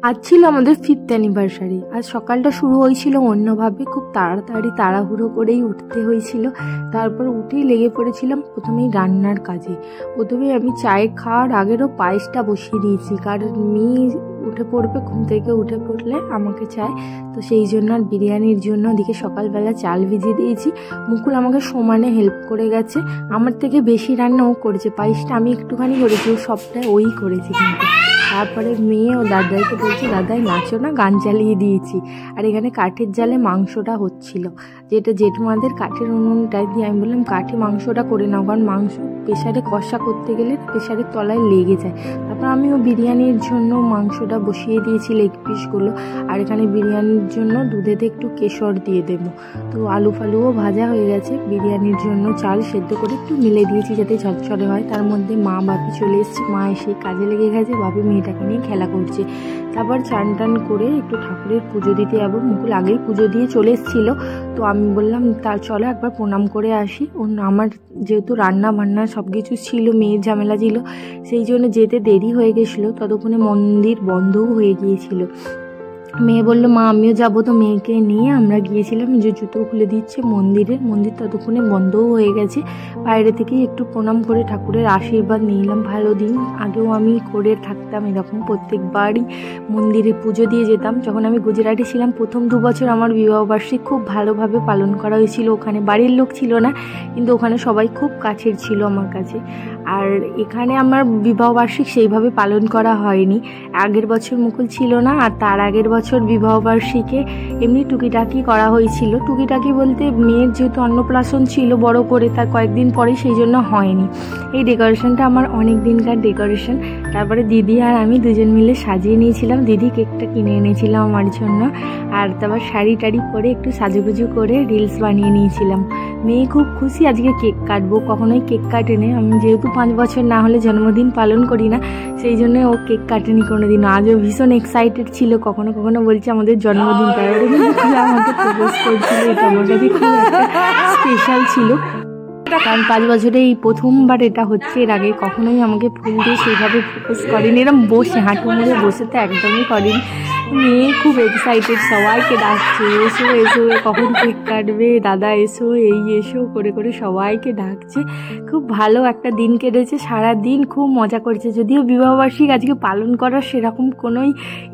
আজ ছিল আমাদের 5th অ্যানিভার্সারি। আজ সকালটা শুরু হয়েছিল অন্যভাবে, খুব তাড়াতাড়ি তাড়াহুড়ো করেই উঠতে হয়েছিল। তারপর উঠেই লেগে পড়েছিলাম প্রথমেই রান্নার কাজে। প্রথমে আমি চায়ে খাওয়ার আগেরও পায়েসটা বসিয়ে দিয়েছি, কারণ মেয়ে উঠে পড়বে, ঘুম থেকে উঠে পড়লে আমাকে চায়, তো সেই জন্য আর বিরিয়ানির জন্য ওদিকে সকালবেলা চাল ভিজিয়ে দিয়েছি। মুকুল আমাকে সমানে হেল্প করে গেছে, আমার থেকে বেশি রান্না ও করেছে। পায়েসটা আমি একটুখানি করেছি, ও সবটাই ওই করেছে। কিন্তু তারপরে মেয়ে ও দাদাইকে বলছে, দাদাই নাচো না, গান চালিয়ে দিয়েছি। আর এখানে কাঠের জালে মাংসটা হচ্ছিল, যেটা জেঠুমাদের কাঠের উনুনটায় দিয়ে। আমি বললাম কাঠে মাংসটা করে নাও, কারণ মাংস প্রেশারে কষা করতে গেলে প্রেশারের তলায় লেগে যায়। তারপর আমিও বিরিয়ানির জন্য মাংসটা বসিয়ে দিয়েছি, লেগ পিসগুলো। আর এখানে বিরিয়ানির জন্য দুধেতে একটু কেশর দিয়ে দেবো। তো আলু ফালুও ভাজা হয়ে গেছে। বিরিয়ানির জন্য চাল সেদ্ধ করে একটু মিলে দিয়েছি যাতে ঝরঝরে হয়। তার মধ্যে মা বাপি চলে এসছে, মা এসে কাজে লেগে গেছে, বাপি মেয়েটাকে নিয়ে খেলা করছে। তারপর চান টান করে একটু ঠাকুরের পুজো দিতে যাবো। মুকুল আগেই পুজো দিয়ে চলে এসেছিলো, তো আমি বললাম তা চলো একবার প্রণাম করে আসি। আমার যেহেতু রান্না বান্না সব কিছু ছিল, মেয়ের ঝামেলা ছিল, সেই জন্য যেতে দেরি হয়ে গেছিলো। ততক্ষণে মন্দির বন্ধও হয়ে গিয়েছিল। মেয়ে বললো মা আমিও যাবো, তো মেয়েকে নিয়ে আমরা গিয়েছিলাম। যে জুতো খুলে দিচ্ছে মন্দির ততক্ষণে বন্ধও হয়ে গেছে। বাইরে থেকেই একটু প্রণাম করে ঠাকুরের আশীর্বাদ নিলাম। ভালো দিন, আগেও আমি করে থাকতাম এরকম, প্রত্যেকবারই মন্দিরে পুজো দিয়ে যেতাম। যখন আমি গুজরাটে ছিলাম প্রথম 2 বছর আমার বিবাহবার্ষিকী খুব ভালোভাবে পালন করা হয়েছিল। ওখানে বাড়ির লোক ছিল না, কিন্তু ওখানে সবাই খুব কাছের ছিল আমার কাছে। আর এখানে আমার বিবাহবার্ষিকী সেইভাবে পালন করা হয়নি। আগের বছর মুকুল ছিল না, আর তার আগের বছর বিবাহবার্ষিকী এমনি টুকিটাকি করা হয়েছিল। টুকিটাকি বলতে মেয়ের যেহেতু অন্নপ্রাশন ছিল বড় করে, তার কয়েকদিন পরে, সেই জন্য হয়নি। এই ডেকোরেশনটা আমার অনেক দিনকার ডেকোরেশন। তারপরে দিদি আর আমি দুজন মিলে সাজিয়ে নিয়েছিলাম। দিদি কেকটা কিনে এনেছিলাম আমার জন্য। আর তারপর শাড়ি টাড়ি পরে একটু সাজুগুজু করে রিলস বানিয়ে নিয়েছিলাম। মেয়ে খুব খুশি, আজকে কেক কাটবো। কখনোই কেক কাটেনি, আমি যেহেতু 5 বছর না হলে জন্মদিন পালন করি না, সেই জন্য ও কেক কাটেনি কোনোদিন। আজও ভীষণ এক্সাইটেড ছিল, কখনো কখনো বলছে আমাদের জন্মদিন। তারপরে আমাকে প্রপোজ করছিল, এটা আমার কাছে খুব একটা স্পেশাল ছিল, কারণ 5 বছরে এই প্রথমবার এটা হচ্ছে। এর আগে কখনোই আমাকে ফুল দিয়ে সেইভাবে প্রপোজ করেনি, এরকম বসে হাঁটু মুড়ে বসে তো একদমই করেনি। মেয়ে খুব এক্সাইটেড, সবাইকে ডাকছে, এসো এসো, কখন কেক কাটবে, দাদা এসো, এই এসো করে করে সবাইকে ডাকছে। খুব ভালো একটা দিন কেটেছে, সারা দিন খুব মজা করেছে। যদিও বিবাহবার্ষিকী আজকে পালন করার সেরকম কোনোই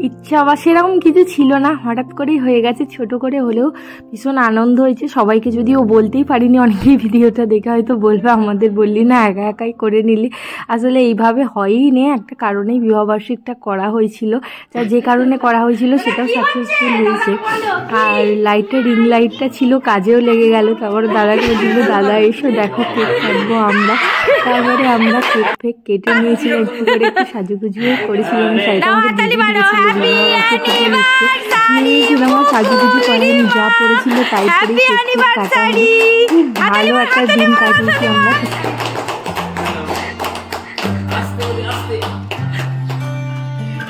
ইচ্ছা বা সেরকম কিছু ছিল না, হঠাৎ করেই হয়ে গেছে। ছোট করে হলেও ভীষণ আনন্দ হয়েছে। সবাইকে যদিও বলতেই পারিনি, অনেকেই ভিডিওটা দেখে হয়তো বলবে আমাদের বললি না, একা একাই করে নিলি। আসলে এইভাবে হয়ই নে, একটা কারণেই বিবাহবার্ষিকীটা করা হয়েছিল, যে কারণে করা হয়েছিল সেটাও সাকসেসফুল হয়েছে। আর লাইটের রিং লাইটটা ছিল, কাজেও লেগে গেল। তারপরে দাদাকে দিল, দাদা এসো দেখো কেক কাটবো আমরা। তারপরে আমরা কেক ফেক কেটে নিয়েছিলাম, একটু করে একটু সাজুগুজুও করেছিলাম। আমার সাজুগুজু করেনি, যা পড়েছিল তাই করে কেক কাটা হলো। খুব ভালো একটা দিন কাটিয়েছি আমরা।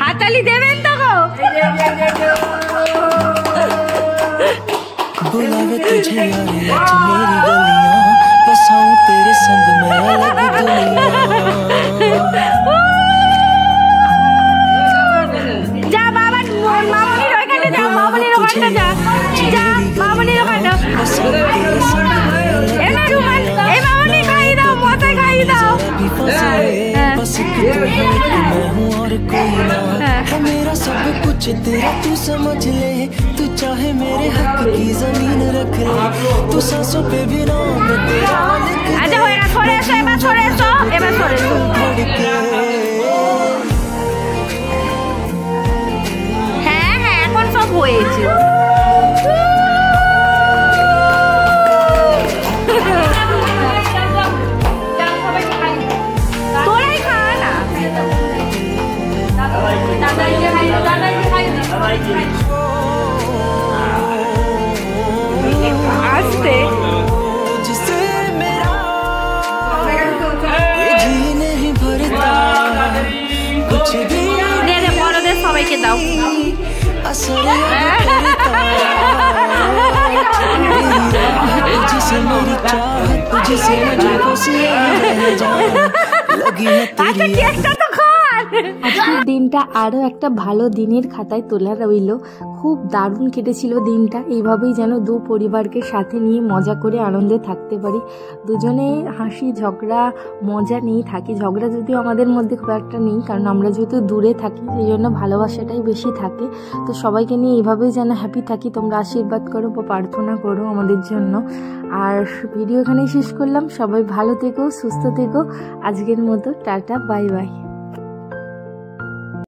হাততালি দেবেন তো গো। बुलावे तुझे यारे आज मेरी गलियां, बसाऊं तेरे संग में अलग दुनिया। जा बाबा मामनिर ওখানে যা, মামনির ওখানে যা, যা মামনির ওখানে। এনে রুমান, এই মামনি খাই দাও, মাথায় খাই দাও। बस मैं हूँ और कोई ना, मेरा सब कुछ तेरा तू समझ ले। तू चाहे मेरे हक की जमीन रख ले, तू सांसों पे भी नाम तेरा लिख दे। আচ্ছা হয়ে সরে এসো, এবার সরে এসো, এবার সরে এসো। হ্যাঁ হ্যাঁ, এখন সব হয়েছে। আসতে जिसे मेरा जी नहीं भरता, कुछ भी দে দে, বড়দের সবাইকে দাও। असर तुझसे मेरी चाहत, तुझसे मुझे बस लगी है तेरी। কেকটা তো খা। আজকের দিনটা আরও একটা ভালো দিনের খাতায় তোলা রইল। খুব দারুণ কেটেছিল দিনটা। এইভাবেই যেন দু পরিবারকে সাথে নিয়ে মজা করে আনন্দে থাকতে পারি। দুজনে হাসি ঝগড়া মজা নিয়েই থাকি। ঝগড়া যদিও আমাদের মধ্যে খুব একটা নেই, কারণ আমরা যেহেতু দূরে থাকি সেই জন্য ভালোবাসাটাই বেশি থাকে। তো সবাইকে নিয়ে এইভাবেই যেন হ্যাপি থাকি। তোমরা আশীর্বাদ করো বা প্রার্থনা করো আমাদের জন্য। আর ভিডিও এখানেই শেষ করলাম। সবাই ভালো থেকো, সুস্থ থেকো। আজকের মতো টাটা, বাই বাই।